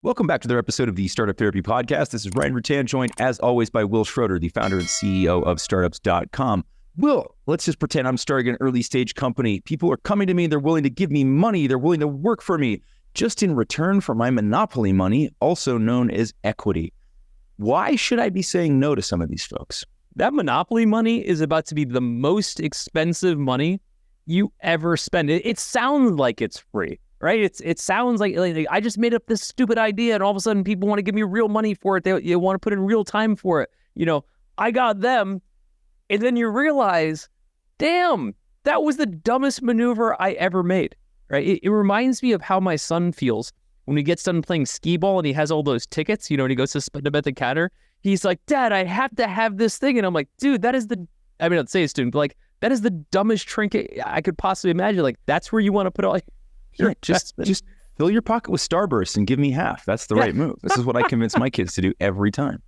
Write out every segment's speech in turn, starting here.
Welcome back to another episode of the Startup Therapy Podcast. This is Ryan Rutan, joined as always by Wil Schroter, the founder and CEO of startups.com. Wil, let's just pretend I'm starting an early stage company. People are coming to me, they're willing to give me money, they're willing to work for me, just in return for my monopoly money, also known as equity. Why should I be saying no to some of these folks? That monopoly money is about to be the most expensive money you ever spend. It sounds like it's free, right? It sounds like I just made up this stupid idea and all of a sudden people want to give me real money for it. They want to put in real time for it. You know, I got them. And then you realize, damn, that was the dumbest maneuver I ever made, right? It reminds me of how my son feels when he gets done playing skee ball and he has all those tickets, you know, and he goes to spend them at the counter. He's like, Dad, I have to have this thing. And I'm like, dude, that is I'd say it's student, but like, that is the dumbest trinket I could possibly imagine. Like, that's where you want to put all your just fill your pocket with Starburst and give me half. That's the right move. This is what I convince my kids to do every time.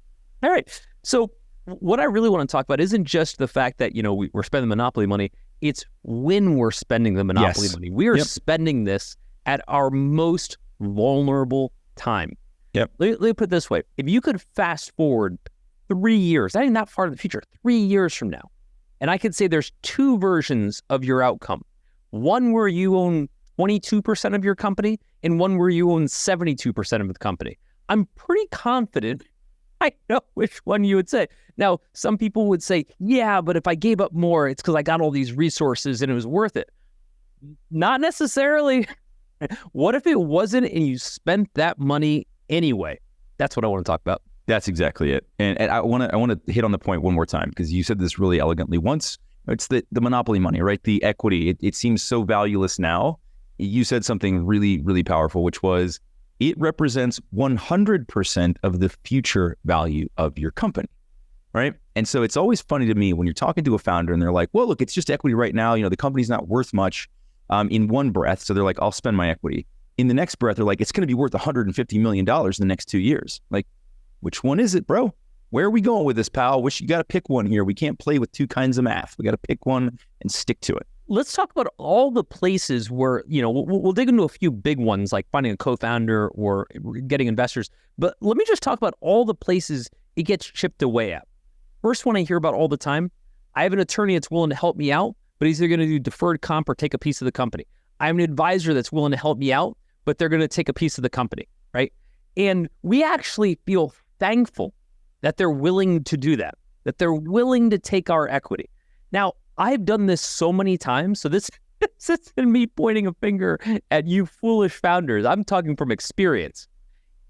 All right. So what I really want to talk about isn't just the fact that, you know, we're spending monopoly money. It's when we're spending the monopoly money. We are spending this at our most vulnerable time. Yep. Let me put it this way. If you could fast forward 3 years, not even that far in the future, 3 years from now, and I could say there's two versions of your outcome. One where you own 22% of your company and one where you own 72% of the company. I'm pretty confident I know which one you would say. Now, some people would say, yeah, but if I gave up more, it's because I got all these resources and it was worth it. Not necessarily. What if it wasn't and you spent that money anyway? That's what I want to talk about. That's exactly it. And I want to hit on the point one more time because you said this really elegantly once. It's the monopoly money, right? The equity. It seems so valueless now. You said something really, really powerful, which was it represents 100% of the future value of your company, right? And so it's always funny to me when you're talking to a founder and they're like, well, look, it's just equity right now. You know, the company's not worth much in one breath. So they're like, I'll spend my equity. In the next breath, they're like, it's going to be worth $150 million in the next 2 years. Like, which one is it, bro? Where are we going with this, pal? You got to pick one here. We can't play with two kinds of math. We got to pick one and stick to it. Let's talk about all the places where, you know, we'll dig into a few big ones like finding a co-founder or getting investors. But let me just talk about all the places it gets chipped away at. First one I hear about all the time, I have an attorney that's willing to help me out, but he's either going to do deferred comp or take a piece of the company. I have an advisor that's willing to help me out, but they're going to take a piece of the company, right? And we actually feel thankful that they're willing to do that they're willing to take our equity. Now, I've done this so many times, so this isn't me pointing a finger at you foolish founders. I'm talking from experience.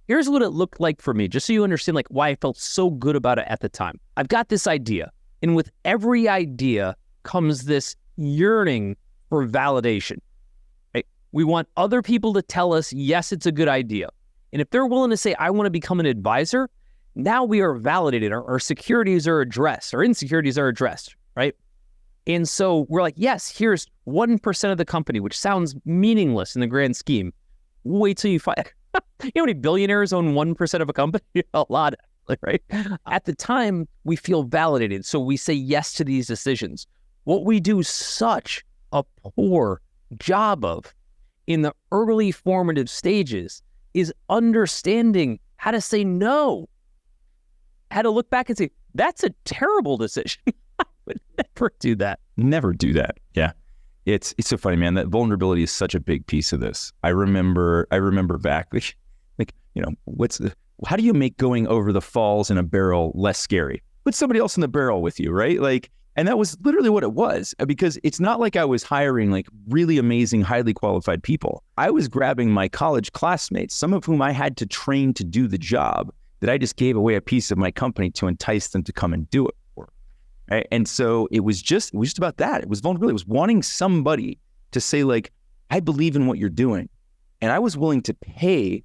Here's what it looked like for me, just so you understand like why I felt so good about it at the time. I've got this idea, and with every idea comes this yearning for validation. Right? We want other people to tell us, yes, it's a good idea. And if they're willing to say, I want to become an advisor, now we are validated. Our securities are addressed, our insecurities are addressed, right? And so we're like, yes, here's 1% of the company, which sounds meaningless in the grand scheme. Wait till you find, you know how many billionaires own 1% of a company? A lot, right? At the time, we feel validated. So we say yes to these decisions. What we do such a poor job of in the early formative stages is understanding how to say no, how to look back and say, that's a terrible decision. I would never do that. Never do that. Yeah. It's so funny, man. That vulnerability is such a big piece of this. I remember back, like, you know, how do you make going over the falls in a barrel less scary? Put somebody else in the barrel with you, right? Like, and that was literally what it was, because it's not like I was hiring like really amazing, highly qualified people. I was grabbing my college classmates, some of whom I had to train to do the job, that I just gave away a piece of my company to entice them to come and do it for. Right? And so it was just about that. It was vulnerability. It was wanting somebody to say like, I believe in what you're doing. And I was willing to pay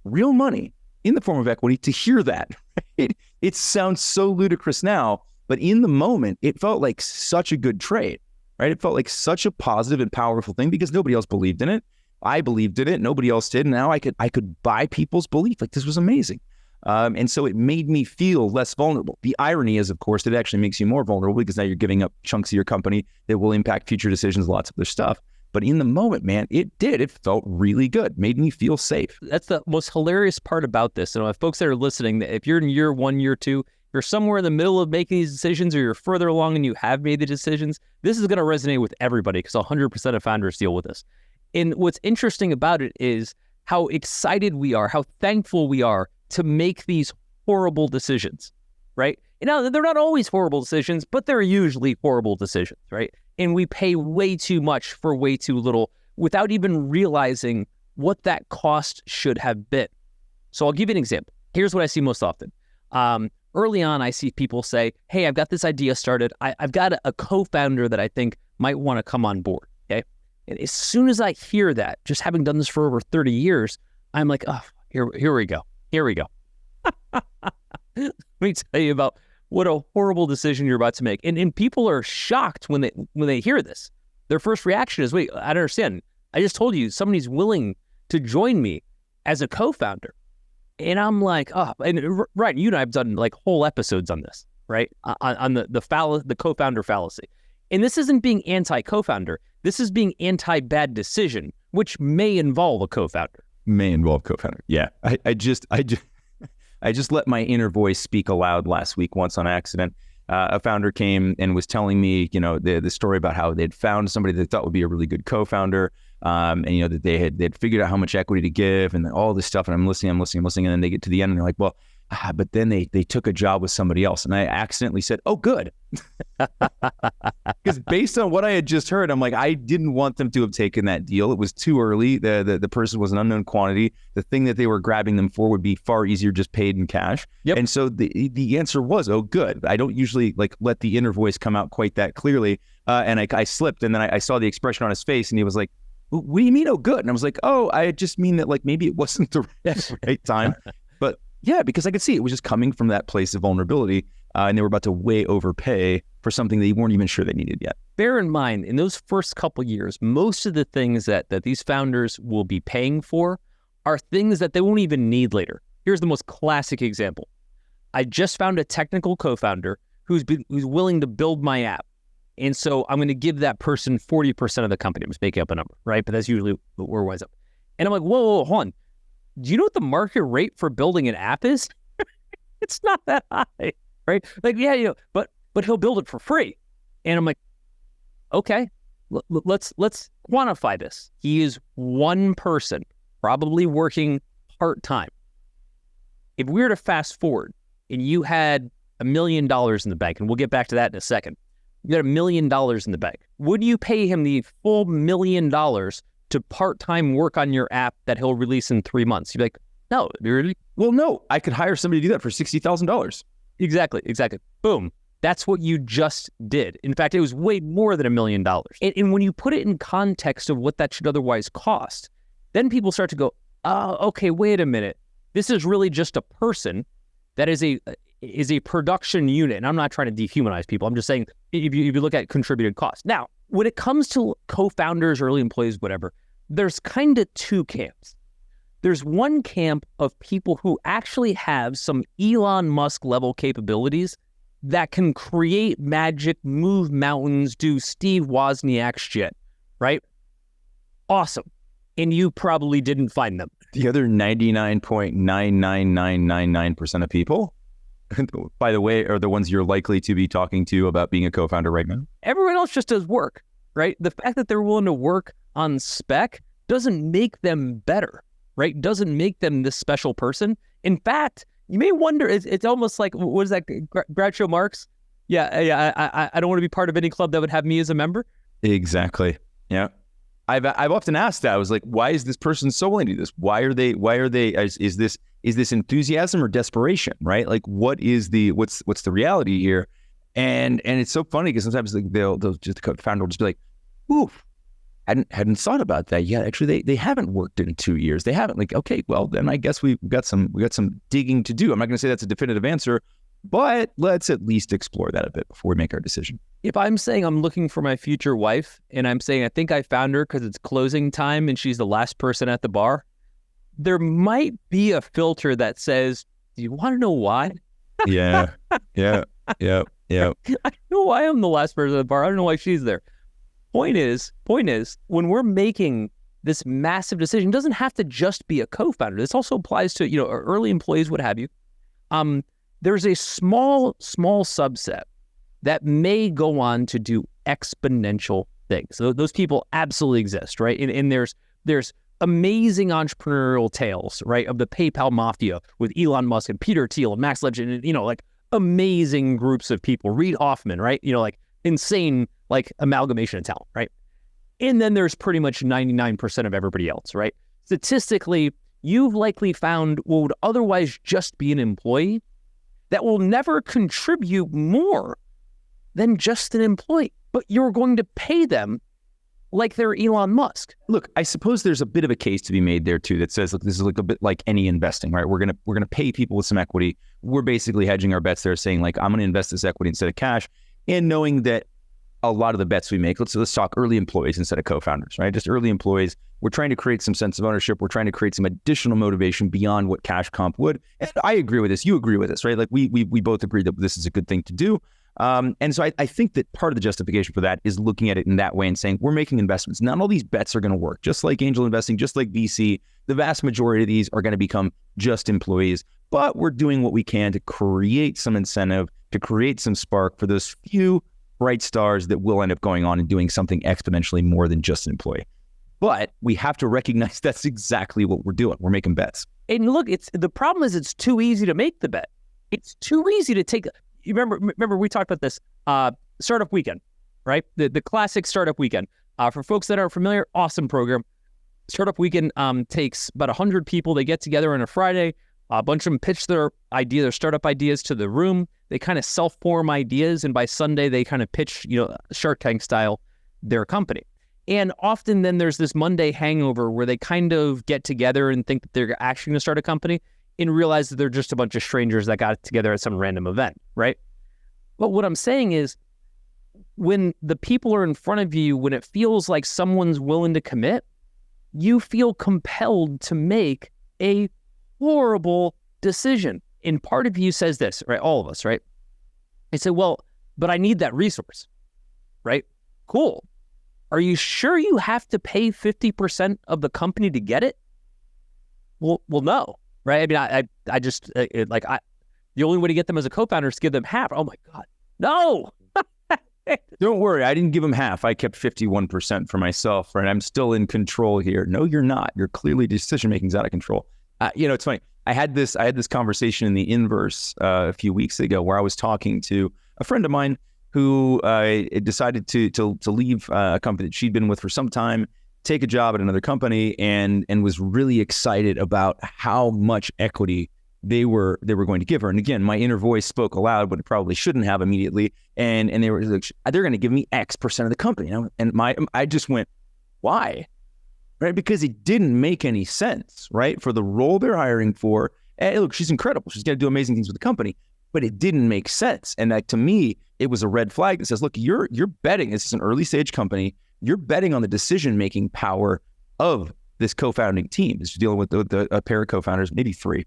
real money in the form of equity to hear that. Right? It sounds so ludicrous now, but in the moment, it felt like such a good trade, right? It felt like such a positive and powerful thing because nobody else believed in it. I believed in it. Nobody else did. And now I could buy people's belief. Like, this was amazing. And so it made me feel less vulnerable. The irony is, of course, it actually makes you more vulnerable because now you're giving up chunks of your company that will impact future decisions, lots of other stuff. But in the moment, man, it did. It felt really good. Made me feel safe. That's the most hilarious part about this. And folks that are listening, if you're in year 1, year 2, you're somewhere in the middle of making these decisions, or you're further along and you have made the decisions, this is going to resonate with everybody because 100% of founders deal with this. And what's interesting about it is how excited we are, how thankful we are to make these horrible decisions, right? You know, they're not always horrible decisions, but they're usually horrible decisions, right? And we pay way too much for way too little without even realizing what that cost should have been. So I'll give you an example. Here's what I see most often. Early on, I see people say, hey, I've got this idea started. I've got a co-founder that I think might want to come on board, okay? And as soon as I hear that, just having done this for over 30 years, I'm like, oh, here we go. Here we go. Let me tell you about what a horrible decision you're about to make. And people are shocked when they hear this. Their first reaction is, wait, I don't understand. I just told you somebody's willing to join me as a co-founder. And I'm like, oh, and right, you and I have done like whole episodes on this, right? On the co-founder fallacy. And this isn't being anti-co-founder. This is being anti-bad decision, which may involve a co-founder. May involve co-founder. Yeah. I just let my inner voice speak aloud last week once on accident. A founder came and was telling me, you know, the story about how they'd found somebody they thought would be a really good co-founder. And, you know, that they'd figured out how much equity to give and all this stuff. And I'm listening. And then they get to the end and they're like, well, but then they took a job with somebody else. And I accidentally said, oh, good. Because based on what I had just heard, I'm like, I didn't want them to have taken that deal. It was too early. The person was an unknown quantity. The thing that they were grabbing them for would be far easier just paid in cash. Yep. And so the answer was, oh, good. I don't usually like let the inner voice come out quite that clearly. And I slipped. And then I saw the expression on his face and he was like, what do you mean, oh, good? And I was like, oh, I just mean that like maybe it wasn't the right time. But yeah, because I could see it was just coming from that place of vulnerability and they were about to way overpay for something they weren't even sure they needed yet. Bear in mind, in those first couple years, most of the things that these founders will be paying for are things that they won't even need later. Here's the most classic example. I just found a technical co-founder who's willing to build my app. And so I'm going to give that person 40% of the company. I'm just making up a number, right? But that's usually where it winds up. And I'm like, whoa, hold on. Do you know what the market rate for building an app is? It's not that high, right? Like, yeah, you know, but he'll build it for free. And I'm like, okay, let's quantify this. He is one person, probably working part-time. If we were to fast forward and you had $1 million in the bank, and we'll get back to that in a second, you got $1 million in the bank. Would you pay him the full $1 million to part-time work on your app that he'll release in 3 months? You'd be like, no, really? Well, no, I could hire somebody to do that for $60,000. Exactly. Boom. That's what you just did. In fact, it was way more than $1 million. And when you put it in context of what that should otherwise cost, then people start to go, oh, okay, wait a minute. This is really just a person that is a production unit. And I'm not trying to dehumanize people. I'm just saying, if you look at contributed costs. Now, when it comes to co-founders, early employees, whatever, there's kind of two camps. There's one camp of people who actually have some Elon Musk level capabilities that can create magic, move mountains, do Steve Wozniak shit, right? Awesome. And you probably didn't find them. The other 99.99999% of people, by the way, are the ones you're likely to be talking to about being a co-founder right now. Everyone else just does work, right? The fact that they're willing to work on spec doesn't make them better, right? Doesn't make them this special person. In fact, you may wonder, it's almost like, what is that, Groucho Marx? Yeah, I don't want to be part of any club that would have me as a member. Exactly. Yeah. I've often asked that. I was like, why is this person so willing to do this? Why are they, is this enthusiasm or desperation, right? Like, what's the reality here? And it's so funny because sometimes they'll just, the founder will just be like, oof, hadn't thought about that yet. Actually, they haven't worked in 2 years. They haven't. Like, okay, well, then I guess we got some digging to do. I'm not going to say that's a definitive answer, but let's at least explore that a bit before we make our decision. If I'm saying I'm looking for my future wife and I'm saying I think I found her because it's closing time and she's the last person at the bar, there might be a filter that says, do you want to know why? Yeah. I know why I'm the last person at the bar. I don't know why she's there. point is, when we're making this massive decision, it doesn't have to just be a co-founder. This also applies to, early employees, what have you. There's a small subset that may go on to do exponential things. So those people absolutely exist, right? And there's amazing entrepreneurial tales, right, of the PayPal mafia with Elon Musk and Peter Thiel and Max Levchin, and like amazing groups of people. Reid Hoffman, right? Like insane, like amalgamation of talent, right? And then there's pretty much 99% of everybody else, right? Statistically, you've likely found what would otherwise just be an employee that will never contribute more than just an employee, but you're going to pay them like they're Elon Musk. Look, I suppose there's a bit of a case to be made there too that says, look, this is like a bit like any investing, right? We're gonna pay people with some equity. We're basically hedging our bets there, saying like, I'm gonna invest this equity instead of cash, and knowing that a lot of the bets we make, let's talk early employees instead of co-founders, right? Just early employees. We're trying to create some sense of ownership. We're trying to create some additional motivation beyond what cash comp would. And I agree with this. You agree with this, right? Like we both agree that this is a good thing to do. And so I think that part of the justification for that is looking at it in that way and saying, we're making investments. Not all these bets are going to work. Just like angel investing, just like VC, the vast majority of these are going to become just employees. But we're doing what we can to create some incentive, to create some spark for those few bright stars that will end up going on and doing something exponentially more than just an employee. But we have to recognize that's exactly what we're doing. We're making bets. And look, the problem is it's too easy to make the bet. It's too easy to take. You remember we talked about this startup weekend, right? The classic startup weekend. For folks that aren't familiar, awesome program. Startup weekend takes about 100 people. They get together on a Friday. A bunch of them pitch their startup ideas to the room. They kind of self-form ideas, and by Sunday they kind of pitch, Shark Tank style, their company. And often then there's this Monday hangover where they kind of get together and think that they're actually going to start a company and realize that they're just a bunch of strangers that got together at some random event, right? But what I'm saying is, when the people are in front of you, when it feels like someone's willing to commit, you feel compelled to make a horrible decision. And part of you says this, right? All of us, right? They say, well, but I need that resource, right? Cool. Are you sure you have to pay 50% of the company to get it? Well, no, right? I mean, I just, the only way to get them as a co-founder is to give them half. Oh my God, no. Don't worry, I didn't give them half. I kept 51% for myself, right? I'm still in control here. No, you're not. You're clearly, decision-making's out of control. It's funny. I had this conversation in the inverse a few weeks ago where I was talking to a friend of mine who decided to leave a company that she'd been with for some time, take a job at another company, and was really excited about how much equity they were going to give her. And again, my inner voice spoke aloud, but it probably shouldn't have immediately. And they were like, they're going to give me X% of the company. And I just went, why? Right? Because it didn't make any sense, right? For the role they're hiring for, hey, look, she's incredible. She's going to do amazing things with the company, but it didn't make sense. And to me, it was a red flag that says, look, you're betting, this is an early stage company, you're betting on the decision-making power of this co-founding team. This is dealing with a pair of co-founders, maybe three.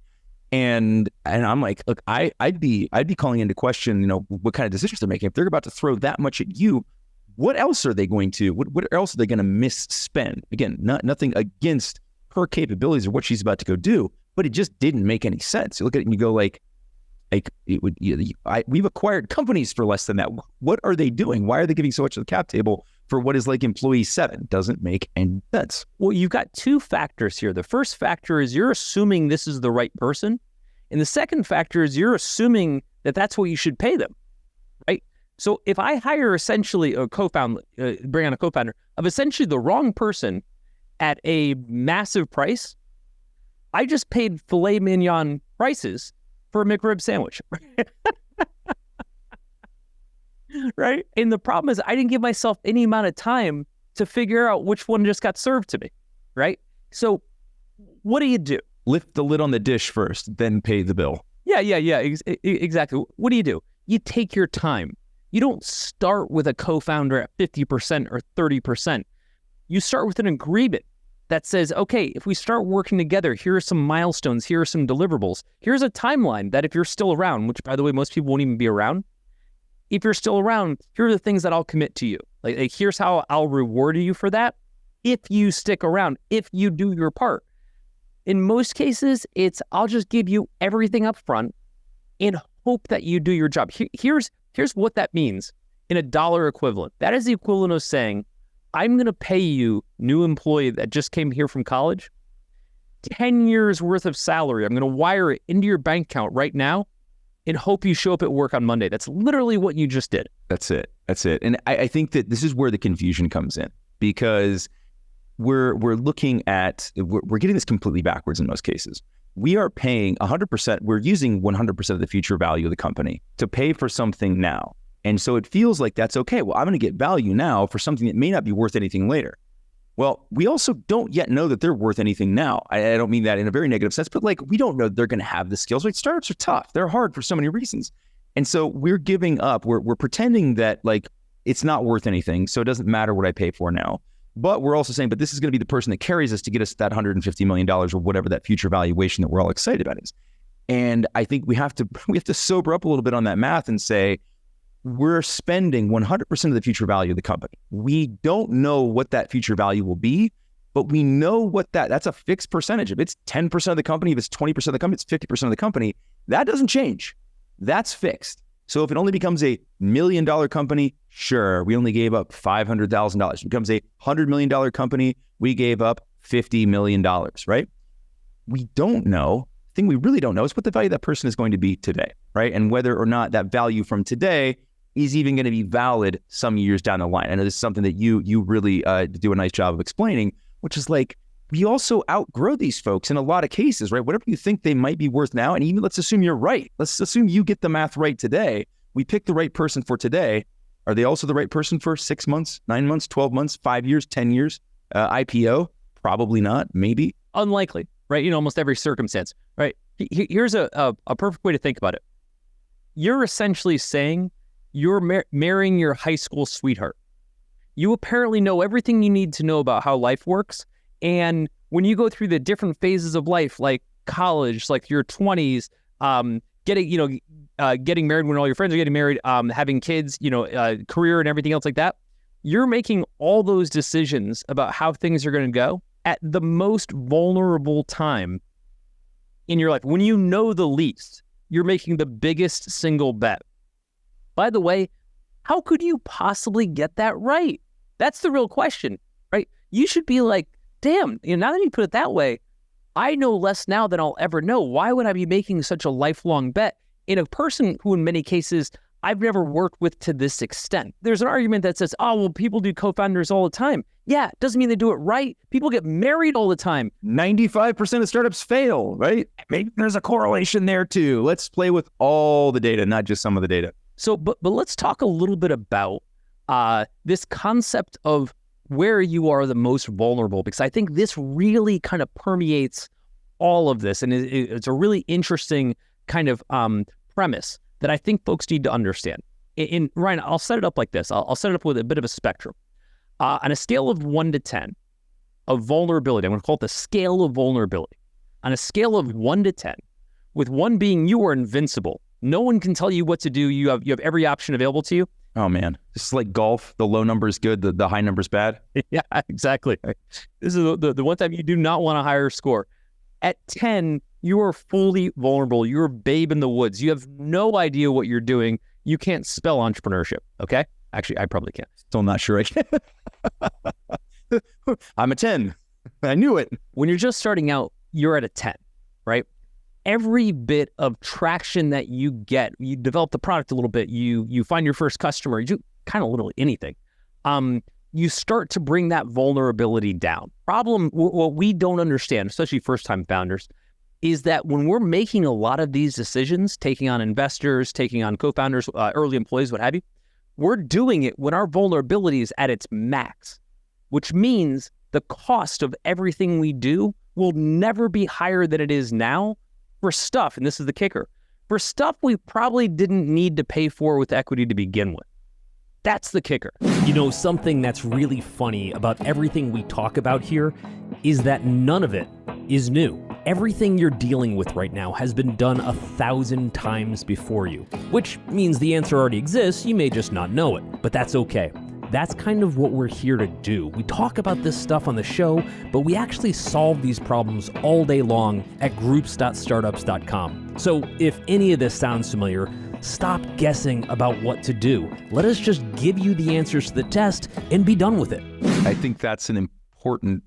And I'm like, look, I'd be calling into question, what kind of decisions they're making. If they're about to throw that much at you, what else are they going to, what else are they going to misspend? Again, nothing against her capabilities or what she's about to go do, but it just didn't make any sense. You look at it and you go we've acquired companies for less than that. What are they doing? Why are they giving so much to the cap table for what is like employee 7? Doesn't make any sense. Well, you've got two factors here. The first factor is you're assuming this is the right person. And the second factor is you're assuming that that's what you should pay them, right? So if I hire essentially a co-founder, bring on a co-founder of essentially the wrong person at a massive price, I just paid filet mignon prices for a McRib sandwich. Right? And the problem is I didn't give myself any amount of time to figure out which one just got served to me, right? So what do? Lift the lid on the dish first, then pay the bill. Yeah, exactly. What do? You take your time. You don't start with a co-founder at 50% or 30%. You start with an agreement that says, okay, if we start working together, here are some milestones, here are some deliverables. Here's a timeline that if you're still around, which by the way, most people won't even be around. If you're still around, here are the things that I'll commit to you. Like here's how I'll reward you for that if you stick around, if you do your part. In most cases, it's I'll just give you everything up front and hope that you do your job. Here's what that means in a dollar equivalent. That is the equivalent of saying, I'm going to pay you, new employee that just came here from college, 10 years worth of salary. I'm going to wire it into your bank account right now and hope you show up at work on Monday. That's literally what you just did. That's it. And I think that this is where the confusion comes in, because we're looking at, we're getting this completely backwards in most cases. We are paying 100%, we're using 100% of the future value of the company to pay for something now. And so it feels like that's okay. Well, I'm going to get value now for something that may not be worth anything later. Well, we also don't yet know that they're worth anything now. I don't mean that in a very negative sense, but like we don't know they're going to have the skills. Right? Startups are tough. They're hard for so many reasons. And so we're giving up. We're pretending that like it's not worth anything. So it doesn't matter what I pay for now. But we're also saying, but this is going to be the person that carries us to get us that $150 million or whatever that future valuation that we're all excited about is. And I think we have to sober up a little bit on that math and say, we're spending 100% of the future value of the company. We don't know what that future value will be, but we know what that's a fixed percentage. If it's 10% of the company, if it's 20% of the company, it's 50% of the company, that doesn't change. That's fixed. So if it only becomes a $1 million company, sure, we only gave up $500,000. It becomes a $100 million company, we gave up $50 million, right? We don't know. The thing we really don't know is what the value of that person is going to be today, right? And whether or not that value from today is even going to be valid some years down the line. I know this is something that you really do a nice job of explaining, which is like, we also outgrow these folks in a lot of cases, right? Whatever you think they might be worth now, and even let's assume you're right. Let's assume you get the math right today. We pick the right person for today. Are they also the right person for 6 months, 9 months, 12 months, 5 years, 10 years? IPO? Probably not, maybe. Unlikely, right? In almost every circumstance, right? Here's a perfect way to think about it. You're essentially saying you're marrying your high school sweetheart. You apparently know everything you need to know about how life works. And when you go through the different phases of life, like college, like your 20s, getting married when all your friends are getting married, having kids, career and everything else like that, you're making all those decisions about how things are going to go at the most vulnerable time in your life. When you know the least, you're making the biggest single bet. By the way, how could you possibly get that right? That's the real question, right? You should be like, damn, now that you put it that way, I know less now than I'll ever know. Why would I be making such a lifelong bet in a person who in many cases I've never worked with to this extent? There's an argument that says, oh, well, people do co-founders all the time. Yeah, doesn't mean they do it right. People get married all the time. 95% of startups fail, right? Maybe there's a correlation there too. Let's play with all the data, not just some of the data. So, but let's talk a little bit about this concept of where you are the most vulnerable, because I think this really kind of permeates all of this. And it's a really interesting kind of premise that I think folks need to understand. Ryan, I'll set it up like this. I'll set it up with a bit of a spectrum. On a scale of 1 to 10 of vulnerability, I'm going to call it the scale of vulnerability. On a scale of 1 to 10, with 1 being you are invincible. No one can tell you what to do. You have every option available to you. Oh man, this is like golf. The low number is good. The high number is bad. Yeah, exactly. This is the one time you do not want a higher score. At 10, you are fully vulnerable. You're a babe in the woods. You have no idea what you're doing. You can't spell entrepreneurship. Okay. Actually, I probably can't. Still not sure I can. I'm a 10. I knew it. When you're just starting out, you're at a 10, right? Every bit of traction that you get, you develop the product a little bit, you find your first customer, you do kind of literally anything. You start to bring that vulnerability down. Problem, what we don't understand, especially first-time founders, is that when we're making a lot of these decisions, taking on investors, taking on co-founders, early employees, what have you, we're doing it when our vulnerability is at its max, which means the cost of everything we do will never be higher than it is now for stuff, and this is the kicker, for stuff we probably didn't need to pay for with equity to begin with. That's the kicker. You know, something that's really funny about everything we talk about here is that none of it is new. Everything you're dealing with right now has been done 1,000 times before you, which means the answer already exists, you may just not know it, but that's okay. That's kind of what we're here to do. We talk about this stuff on the show, but we actually solve these problems all day long at groups.startups.com. So if any of this sounds familiar, stop guessing about what to do. Let us just give you the answers to the test and be done with it. I think that's an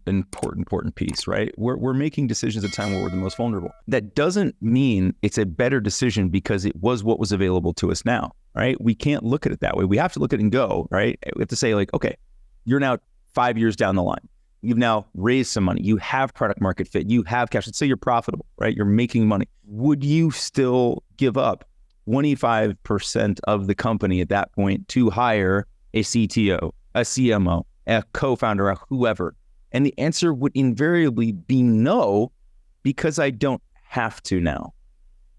important piece, right? We're making decisions at a time where we're the most vulnerable. That doesn't mean it's a better decision because it was what was available to us now, right? We can't look at it that way. We have to look at it and go, right? We have to say like, okay, you're now 5 years down the line. You've now raised some money. You have product market fit. You have cash. Let's say you're profitable, right? You're making money. Would you still give up 25% of the company at that point to hire a CTO, a CMO, a co-founder, a whoever? And the answer would invariably be no, because I don't have to now.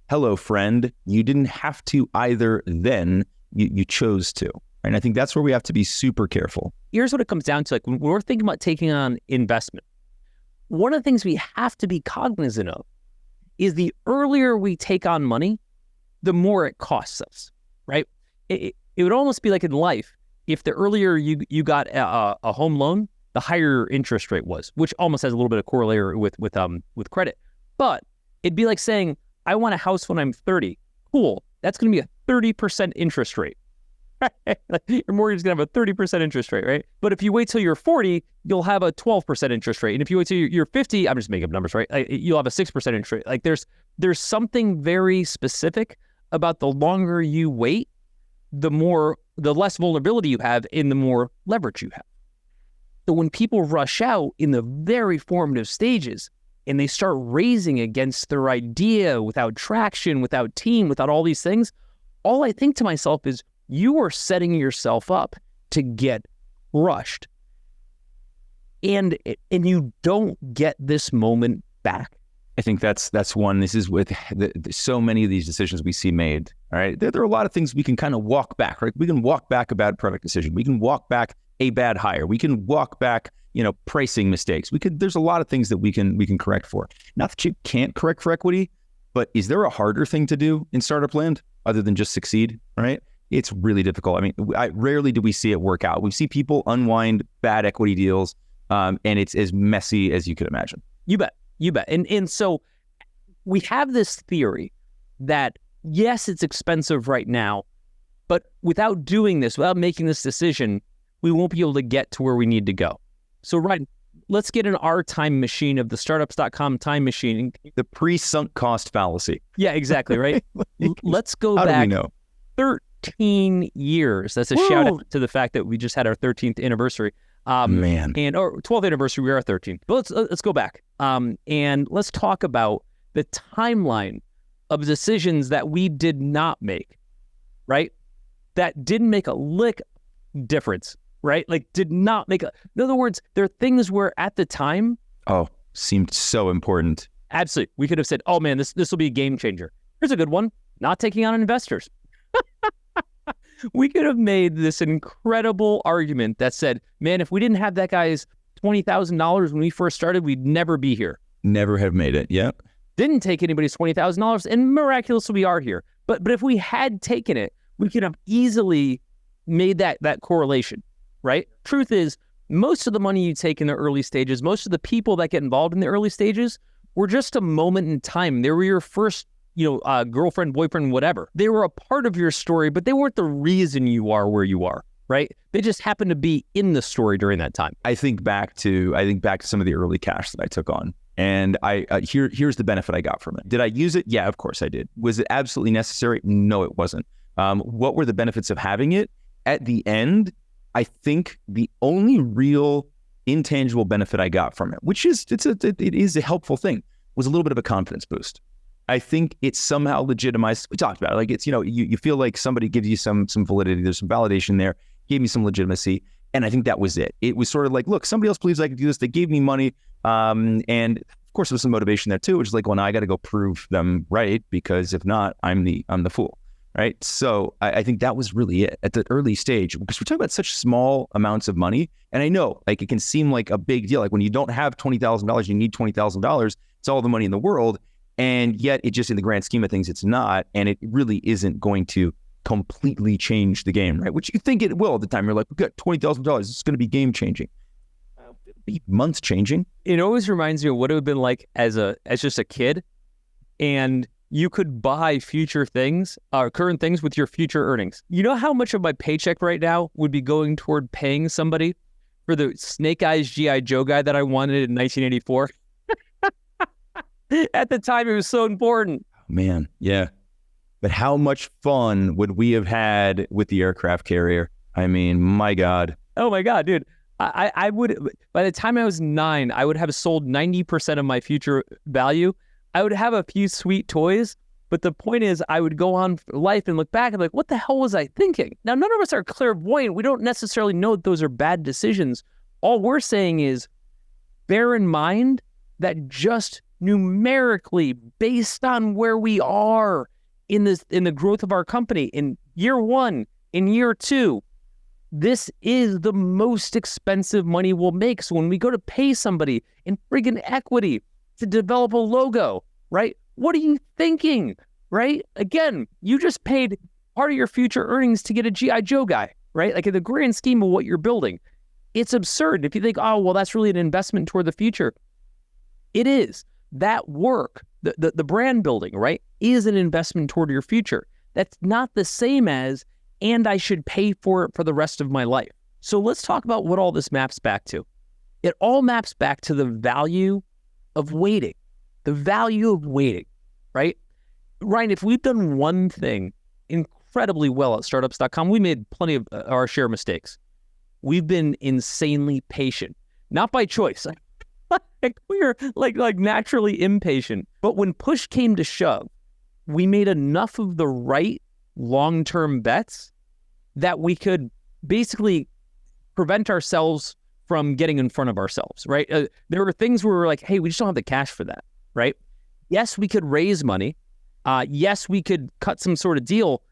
Hello, friend. You didn't have to either then. You chose to. And I think that's where we have to be super careful. Here's what it comes down to. Like when we're thinking about taking on investment, one of the things we have to be cognizant of is the earlier we take on money, the more it costs us, right? It would almost be like in life. If the earlier you got a home loan, the higher your interest rate was, which almost has a little bit of corollary with credit. But it'd be like saying, I want a house when I'm 30. Cool. That's going to be a 30% interest rate. Like your mortgage is going to have a 30% interest rate, right? But if you wait till you're 40, you'll have a 12% interest rate. And if you wait till you're 50, I'm just making up numbers, right? You'll have a 6% interest rate. Like there's something very specific about the longer you wait, the less vulnerability you have and the more leverage you have. So when people rush out in the very formative stages and they start raising against their idea without traction, without team, without all these things, all I think to myself is you are setting yourself up to get crushed. And you don't get this moment back. I think that's one. This is with so many of these decisions we see made. All right, there are a lot of things we can kind of walk back. Right, we can walk back a bad product decision. We can walk back a bad hire. We can walk back, pricing mistakes. There's a lot of things that we can correct for. Not that you can't correct for equity, but is there a harder thing to do in startup land other than just succeed? Right? It's really difficult. I mean, rarely do we see it work out. We see people unwind bad equity deals, and it's as messy as you could imagine. You bet. And so we have this theory that, yes, it's expensive right now, but without doing this, without making this decision, we won't be able to get to where we need to go. So, Ryan, let's get in our time machine of the startups.com time machine. The pre-sunk cost fallacy. Yeah, exactly, right? Let's go How back do we know? 13 years. That's a shout out to the fact that we just had our 13th anniversary. Man. And our 12th anniversary, we are 13th. But let's go back. And let's talk about the timeline of decisions that we did not make, right? That didn't make a lick difference, right? Like did not make in other words, there are things where at the time. Oh, seemed so important. Absolutely. We could have said, oh man, this will be a game changer. Here's a good one. Not taking on investors. We could have made this incredible argument that said, man, if we didn't have that guy's $20,000 when we first started, we'd never be here. Never have made it. Yep. Didn't take anybody's $20,000 and miraculously we are here. But if we had taken it, we could have easily made that correlation, right? Truth is, most of the money you take in the early stages, most of the people that get involved in the early stages were just a moment in time. They were your first girlfriend, boyfriend, whatever. They were a part of your story, but they weren't the reason you are where you are, right? They just happened to be in the story during that time. I think back to some of the early cash that I took on. And here's the benefit I got from it. Did I use it? Yeah, of course I did. Was it absolutely necessary? No, it wasn't. What were the benefits of having it? At the end, I think the only real intangible benefit I got from it, which is it is a helpful thing, was a little bit of a confidence boost. I think it's somehow legitimized. We talked about it. Like it's, you feel like somebody gives you some validity. There's some validation there, gave me some legitimacy. And I think that was it. It was sort of like, look, somebody else believes I can do this. They gave me money. And of course there was some motivation there too, which is like, well, now I got to go prove them right, because if not, I'm the fool. Right. So I think that was really it at the early stage, because we're talking about such small amounts of money. And I know like it can seem like a big deal. Like when you don't have $20,000, you need $20,000. It's all the money in the world. And yet it just, in the grand scheme of things, it's not. And it really isn't going to completely change the game, right? Which you think it will at the time. You're like, we got $20,000. It's going to be game changing. It'll be months changing. It always reminds me of what it would have been like as just a kid, and you could buy future things, current things with your future earnings. You know how much of my paycheck right now would be going toward paying somebody for the Snake Eyes G.I. Joe guy that I wanted in 1984? At the time, it was so important. Man, yeah. But how much fun would we have had with the aircraft carrier? I mean, my God. Oh my God, dude. I would, by the time I was 9, I would have sold 90% of my future value. I would have a few sweet toys, but the point is I would go on for life and look back and be like, what the hell was I thinking? Now, none of us are clairvoyant. We don't necessarily know that those are bad decisions. All we're saying is bear in mind that just numerically, based on where we are in the growth of our company, in year 1, in year 2, this is the most expensive money we'll make. So when we go to pay somebody in friggin' equity to develop a logo, right? What are you thinking, right? Again, you just paid part of your future earnings to get a G.I. Joe guy, right? Like in the grand scheme of what you're building, it's absurd. If you think, oh, well, that's really an investment toward the future. It is. That work, the brand building, right, is an investment toward your future. That's not the same as, and I should pay for it for the rest of my life. So let's talk about what all this maps back to. It all maps back to the value of waiting, right? Ryan, if we've done one thing incredibly well at startups.com, we made plenty of our share of mistakes. We've been insanely patient, not by choice. Like we're like naturally impatient. But when push came to shove, we made enough of the right long-term bets that we could basically prevent ourselves from getting in front of ourselves, right? There were things where we were like, hey, we just don't have the cash for that, right? Yes, we could raise money. Yes, we could cut some sort of deal,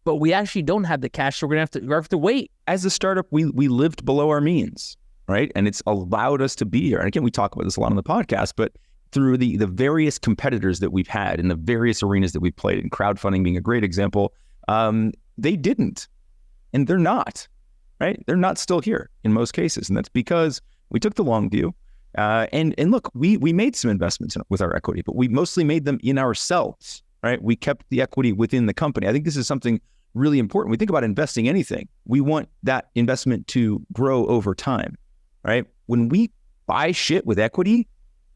but we actually don't have the cash, so we're going to have to wait. As a startup, we lived below our means, right? And it's allowed us to be here. And again, we talk about this a lot on the podcast, but through the various competitors that we've had in the various arenas that we've played, and crowdfunding being a great example, they didn't, and they're not, right? They're not still here in most cases. And that's because we took the long view. And look, we made some investments with our equity, but we mostly made them in ourselves, right? We kept the equity within the company. I think this is something really important. We think about investing anything. We want that investment to grow over time, right? When we buy shit with equity,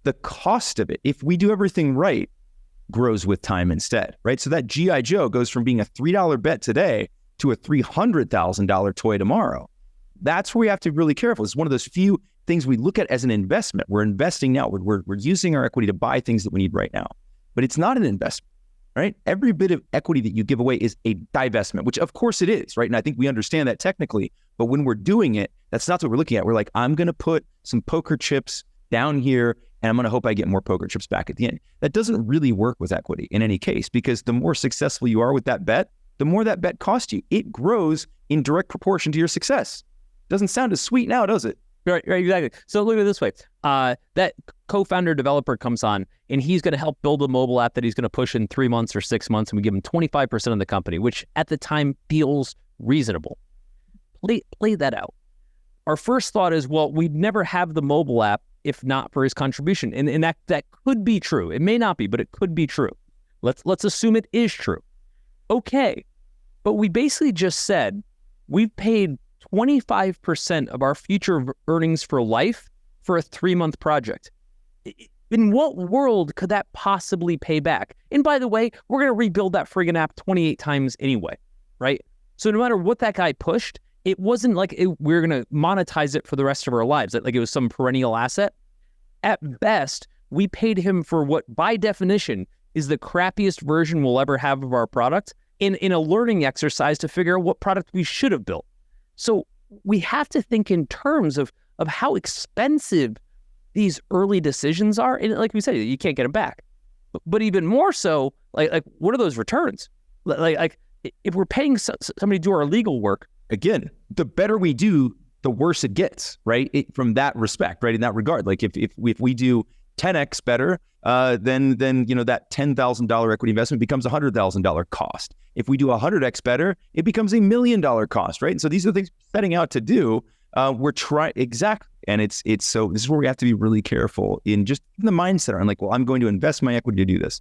the cost of it, if we do everything right, grows with time instead, right? So that G.I. Joe goes from being a $3 bet today to a $300,000 toy tomorrow. That's where we have to be really careful. It's one of those few things we look at as an investment. We're investing now. We're using our equity to buy things that we need right now. But it's not an investment, right? Every bit of equity that you give away is a divestment, which of course it is, right? And I think we understand that technically. But when we're doing it, that's not what we're looking at. We're like, I'm going to put some poker chips down here, and I'm going to hope I get more poker chips back at the end. That doesn't really work with equity in any case, because the more successful you are with that bet, the more that bet costs you. It grows in direct proportion to your success. Doesn't sound as sweet now, does it? Right, exactly. So look at it this way. That co-founder developer comes on, and he's going to help build a mobile app that he's going to push in 3 months or 6 months, and we give him 25% of the company, which at the time feels reasonable. Play that out. Our first thought is, well, we'd never have the mobile app if not for his contribution. And that could be true. It may not be, but it could be true. Let's assume it is true. Okay. But we basically just said we've paid 25% of our future earnings for life for a 3-month project. In what world could that possibly pay back? And by the way, we're going to rebuild that friggin' app 28 times anyway, right? So no matter what that guy pushed, it wasn't like we're going to monetize it for the rest of our lives, like it was some perennial asset. At best, we paid him for what, by definition, is the crappiest version we'll ever have of our product in a learning exercise to figure out what product we should have built. So we have to think in terms of how expensive these early decisions are. And like we said, you can't get them back. But even more so, like what are those returns? Like if we're paying somebody to do our legal work, again, the better we do, the worse it gets, right? From that respect, right? In that regard, like if we do 10x better, then that $10,000 equity investment becomes a $100,000 cost. If we do 100x better, it becomes $1 million cost, right? And so these are the things we're setting out to do. We're trying exactly, and it's so this is where we have to be really careful in just the mindset. I'm like, well, I'm going to invest my equity to do this.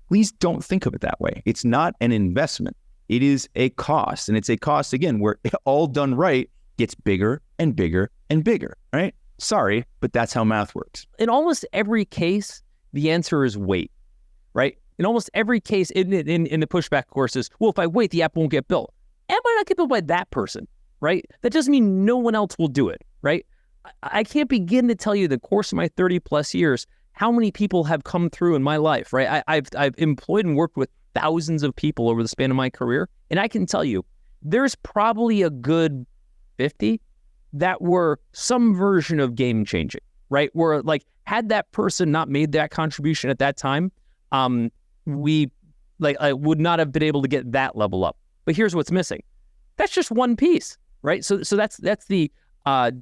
Please don't think of it that way. It's not an investment. It is a cost, and it's a cost again where all done right gets bigger and bigger and bigger, right? Sorry, but that's how math works. In almost every case, the answer is wait, right? In almost every case, in the pushback, of course, is, well, if I wait, the app won't get built. It might not get built by that person, right? That doesn't mean no one else will do it, right? I can't begin to tell you the course of my 30 plus years, how many people have come through in my life, right? I've employed and worked with thousands of people over the span of my career. And I can tell you, there's probably a good 50 that were some version of game changing, right? Where like, had that person not made that contribution at that time, I would not have been able to get that level up. But here's what's missing. That's just one piece, right? So that's the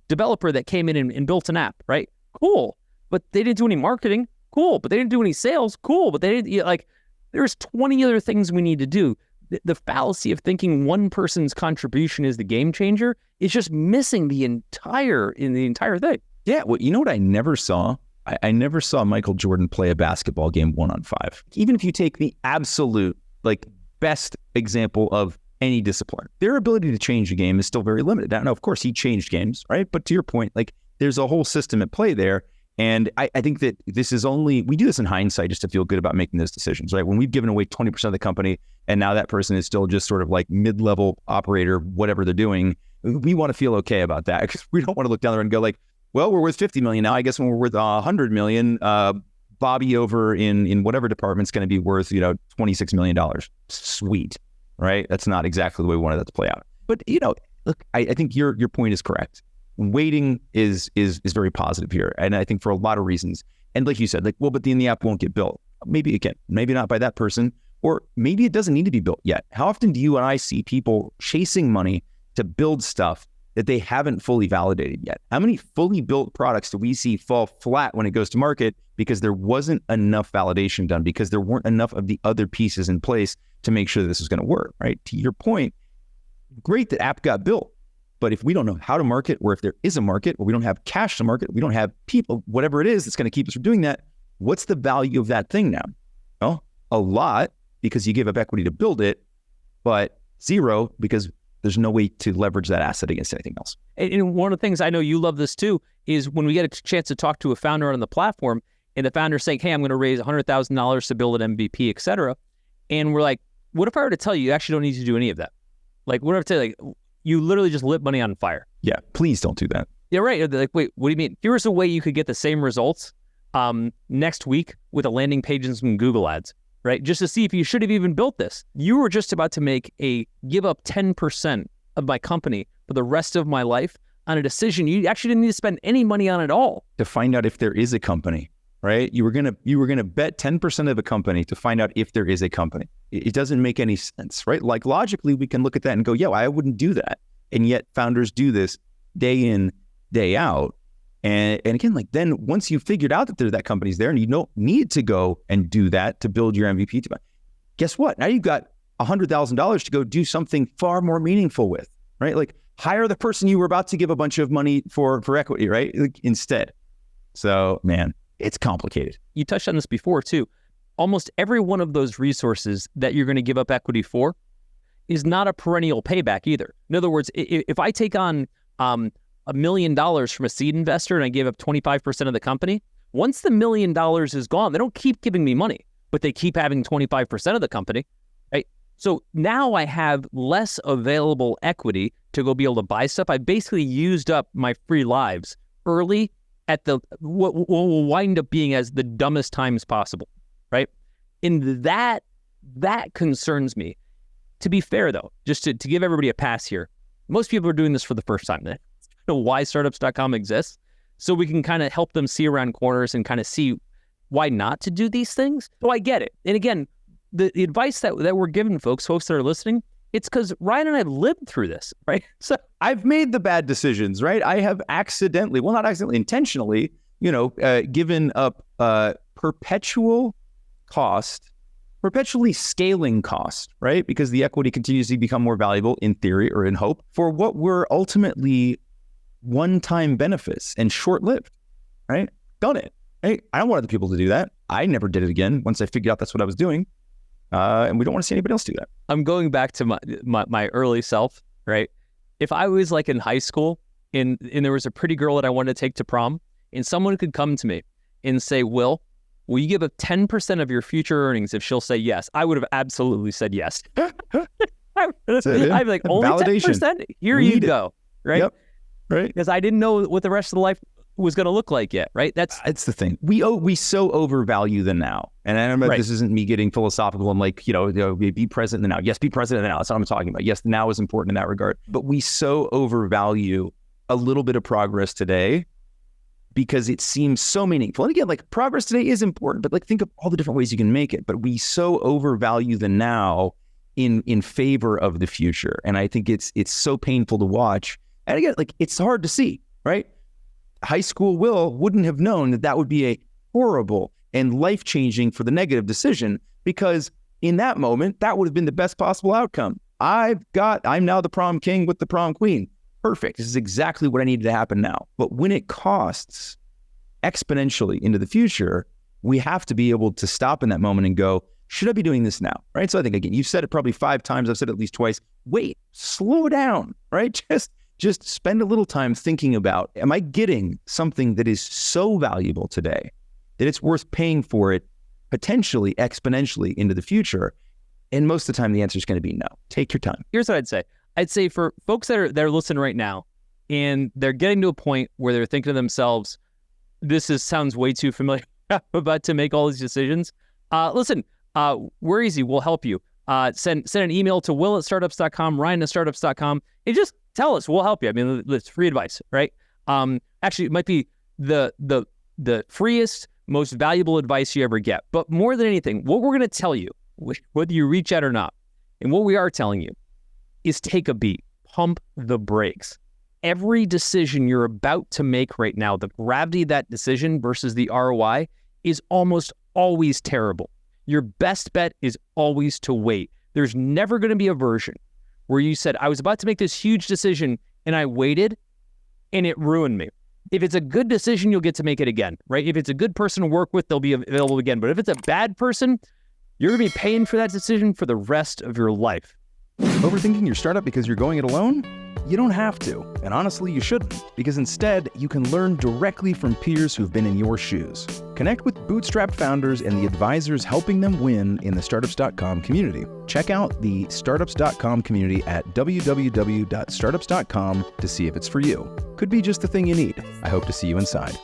developer that came in and built an app, right? Cool. But they didn't do any marketing. Cool. But they didn't do any sales. Cool. But they didn't, there's 20 other things we need to do. The fallacy of thinking one person's contribution is the game changer is just missing the entire thing. Yeah. Well, you know what I never saw? I never saw Michael Jordan play a basketball game 1-on-5. Even if you take the absolute best example of any discipline, their ability to change a game is still very limited. Now, of course, he changed games, right? But to your point, there's a whole system at play there. And I think that this is we do this in hindsight just to feel good about making those decisions, right? When we've given away 20% of the company and now that person is still just sort of mid-level operator, whatever they're doing, we want to feel okay about that because we don't want to look down there and go well, we're worth 50 million now. I guess when we're worth 100 million, Bobby over in whatever department's going to be worth, $26 million. Sweet, right? That's not exactly the way we wanted that to play out. But, look, I think your point is correct. Waiting is very positive here. And I think for a lot of reasons. And like you said, but then the app won't get built. Maybe it can, maybe not by that person, or maybe it doesn't need to be built yet. How often do you and I see people chasing money to build stuff that they haven't fully validated yet? How many fully built products do we see fall flat when it goes to market because there wasn't enough validation done, because there weren't enough of the other pieces in place to make sure that this was going to work, right? To your point, great that app got built. But if we don't know how to market, or if there is a market, or we don't have cash to market, we don't have people, whatever it is that's going to keep us from doing that, what's the value of that thing now? Well, a lot, because you give up equity to build it, but zero because there's no way to leverage that asset against anything else. And one of the things, I know you love this too, is when we get a chance to talk to a founder on the platform and the founder's saying, hey, I'm going to raise $100,000 to build an MVP, et cetera. And we're like, what if I were to tell you actually don't need to do any of that? What if I tell you, you literally just lit money on fire? Yeah, please don't do that. Yeah, right. They're wait, what do you mean? Here's a way you could get the same results next week with a landing page and some Google ads, right? Just to see if you should have even built this. You were just about to give up 10% of my company for the rest of my life on a decision you actually didn't need to spend any money on at all. To find out if there is a company, right? You were gonna bet 10% of a company to find out if there is a company. It doesn't make any sense, right? Logically, we can look at that and go, yeah, I wouldn't do that. And yet founders do this day in, day out. And again, then once you've figured out that that company's there and you don't need to go and do that to build your MVP, guess what? Now you've got $100,000 to go do something far more meaningful with, right? Hire the person you were about to give a bunch of money for equity, right? Instead. So, man, it's complicated. You touched on this before too. Almost every one of those resources that you're going to give up equity for is not a perennial payback either. In other words, if I take on $1 million from a seed investor and I give up 25% of the company, once the $1 million is gone, they don't keep giving me money, but they keep having 25% of the company, right? So now I have less available equity to go be able to buy stuff. I basically used up my free lives early at what will wind up being as the dumbest times possible, right? And that concerns me. To be fair though, just to give everybody a pass here, most people are doing this for the first time. They don't know why startups.com exists. So we can kind of help them see around corners and kind of see why not to do these things. So I get it. And again, the advice that we're giving folks that are listening, it's because Ryan and I lived through this, right? So I've made the bad decisions, right? I have not accidentally, intentionally given up perpetually scaling cost, right? Because the equity continues to become more valuable in theory or in hope for what were ultimately one-time benefits and short-lived, right? Done it. Hey, I don't want other people to do that. I never did it again once I figured out that's what I was doing. And we don't want to see anybody else do that. I'm going back to my early self, right? If I was like in high school and there was a pretty girl that I wanted to take to prom, and someone could come to me and say, Will you give up 10% of your future earnings if she'll say yes? I would have absolutely said yes. I'd be like, only Validation. 10%? Here you go, right? Yep. Right. Because I didn't know what the rest of the life was going to look like yet, right? It's the thing. We so overvalue the now. And I remember this isn't me getting philosophical and like, be present in the now. Yes, be present in the now. That's what I'm talking about. Yes, the now is important in that regard. But we so overvalue a little bit of progress today because it seems so meaningful. And again, like progress today is important, but like think of all the different ways you can make it. But we so overvalue the now in favor of the future. And I think it's so painful to watch. And again, like it's hard to see, right? High school Will wouldn't have known that would be a horrible and life-changing for the negative decision, because in that moment, that would have been the best possible outcome. I'm now the prom king with the prom queen. Perfect. This is exactly what I needed to happen now. But when it costs exponentially into the future, we have to be able to stop in that moment and go, should I be doing this now? Right? So I think, again, you've said it probably 5 times. I've said it at least twice. Wait, slow down, right? Just spend a little time thinking about, am I getting something that is so valuable today that it's worth paying for it potentially exponentially into the future? And most of the time, the answer is going to be no. Take your time. Here's what I'd say. I'd say for folks that are listening right now, and they're getting to a point where they're thinking to themselves, sounds way too familiar. I'm about to make all these decisions. Listen, we're easy. We'll help you. Send an email to will@startups.com, ryan@startups.com, and just tell us. We'll help you. I mean, it's free advice, right? Actually, it might be the freest, most valuable advice you ever get. But more than anything, what we're going to tell you, whether you reach out or not, and what we are telling you, is take a beat, pump the brakes. Every decision you're about to make right now, the gravity of that decision versus the ROI is almost always terrible. Your best bet is always to wait. There's never going to be a version where you said, I was about to make this huge decision and I waited and it ruined me. If it's a good decision, you'll get to make it again, right? If it's a good person to work with, they'll be available again. But if it's a bad person, you're going to be paying for that decision for the rest of your life. Overthinking your startup because you're going it alone? You don't have to, and honestly, you shouldn't, because instead, you can learn directly from peers who've been in your shoes. Connect with bootstrapped founders and the advisors helping them win in the Startups.com community. Check out the Startups.com community at www.startups.com to see if it's for you. Could be just the thing you need. I hope to see you inside.